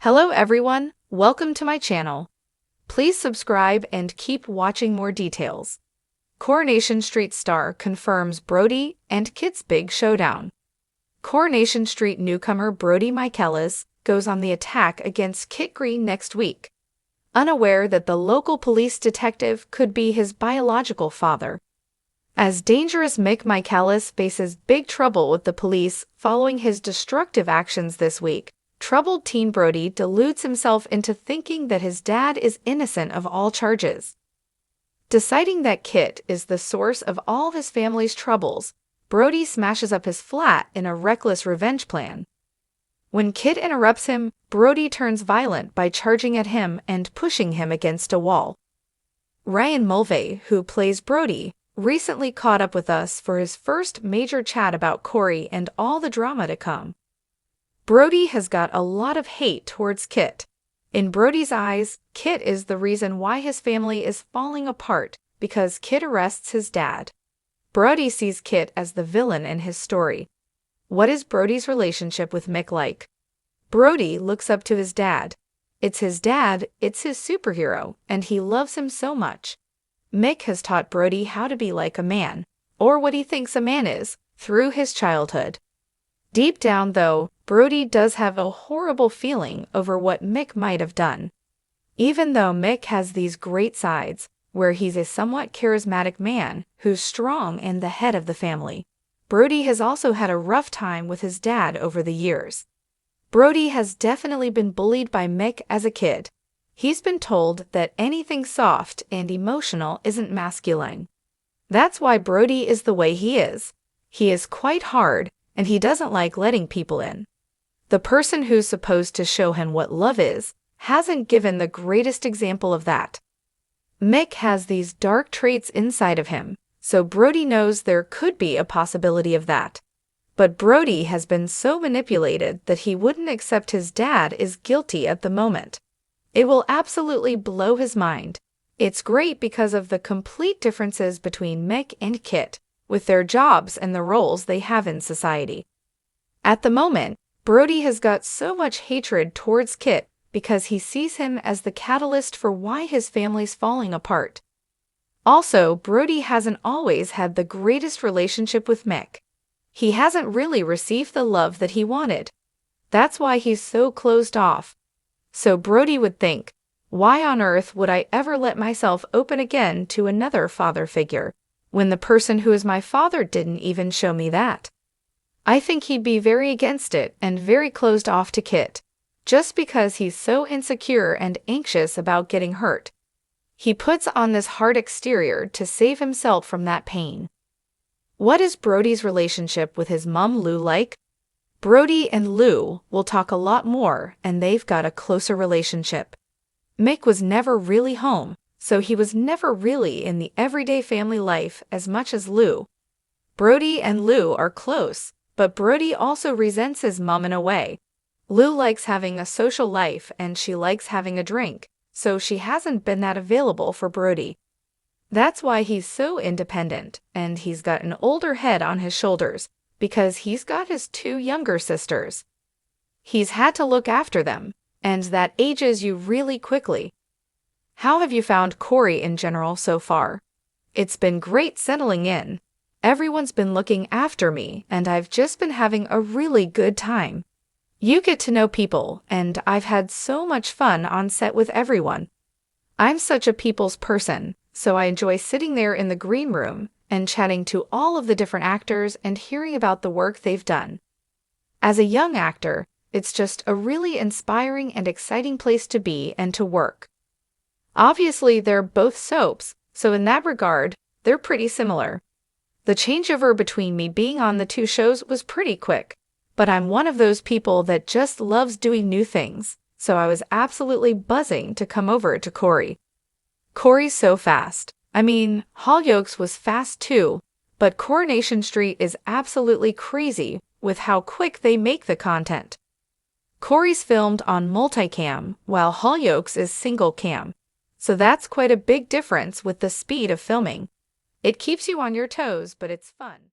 Hello everyone, welcome to my channel. Please subscribe and keep watching more details. Coronation Street star confirms Brody and Kit's big showdown. Coronation Street newcomer Brody Michaelis goes on the attack against Kit Green next week, unaware that the local police detective could be his biological father. As dangerous Mick Michaelis faces big trouble with the police following his destructive actions this week, troubled teen Brody deludes himself into thinking that his dad is innocent of all charges. Deciding that Kit is the source of all his family's troubles, Brody smashes up his flat in a reckless revenge plan. When Kit interrupts him, Brody turns violent by charging at him and pushing him against a wall. Ryan Mulvey, who plays Brody, recently caught up with us for his first major chat about Corey and all the drama to come. Brody has got a lot of hate towards Kit. In Brody's eyes, Kit is the reason why his family is falling apart because Kit arrests his dad. Brody sees Kit as the villain in his story. What is Brody's relationship with Mick like? Brody looks up to his dad. It's his dad, it's his superhero, and he loves him so much. Mick has taught Brody how to be like a man, or what he thinks a man is, through his childhood. Deep down, though, Brody does have a horrible feeling over what Mick might have done. Even though Mick has these great sides, where he's a somewhat charismatic man who's strong and the head of the family, Brody has also had a rough time with his dad over the years. Brody has definitely been bullied by Mick as a kid. He's been told that anything soft and emotional isn't masculine. That's why Brody is the way he is. He is quite hard, and he doesn't like letting people in. The person who's supposed to show him what love is hasn't given the greatest example of that. Mick has these dark traits inside of him, so Brody knows there could be a possibility of that. But Brody has been so manipulated that he wouldn't accept his dad is guilty at the moment. It will absolutely blow his mind. It's great because of the complete differences between Mick and Kit, with their jobs and the roles they have in society. At the moment, Brody has got so much hatred towards Kit because he sees him as the catalyst for why his family's falling apart. Also, Brody hasn't always had the greatest relationship with Mick. He hasn't really received the love that he wanted. That's why he's so closed off. So Brody would think, why on earth would I ever let myself open again to another father figure, when the person who is my father didn't even show me that? I think he'd be very against it and very closed off to Kit, just because he's so insecure and anxious about getting hurt. He puts on this hard exterior to save himself from that pain. What is Brody's relationship with his mom Lou like? Brody and Lou will talk a lot more, and they've got a closer relationship. Mick was never really home, so he was never really in the everyday family life as much as Lou. Brody and Lou are close, but Brody also resents his mom in a way. Lou likes having a social life and she likes having a drink, so she hasn't been that available for Brody. That's why he's so independent, and he's got an older head on his shoulders, because he's got his two younger sisters. He's had to look after them, and that ages you really quickly. How have you found Corey in general so far? It's been great settling in. Everyone's been looking after me, and I've just been having a really good time. You get to know people, and I've had so much fun on set with everyone. I'm such a people's person, so I enjoy sitting there in the green room and chatting to all of the different actors and hearing about the work they've done. As a young actor, it's just a really inspiring and exciting place to be and to work. Obviously, they're both soaps, so in that regard, they're pretty similar. The changeover between me being on the two shows was pretty quick, but I'm one of those people that just loves doing new things, so I was absolutely buzzing to come over to Corey. Corey's so fast. I mean, Hollyoaks was fast too, but Coronation Street is absolutely crazy with how quick they make the content. Corey's filmed on multicam, while Hollyoaks is single cam, so that's quite a big difference with the speed of filming. It keeps you on your toes, but it's fun.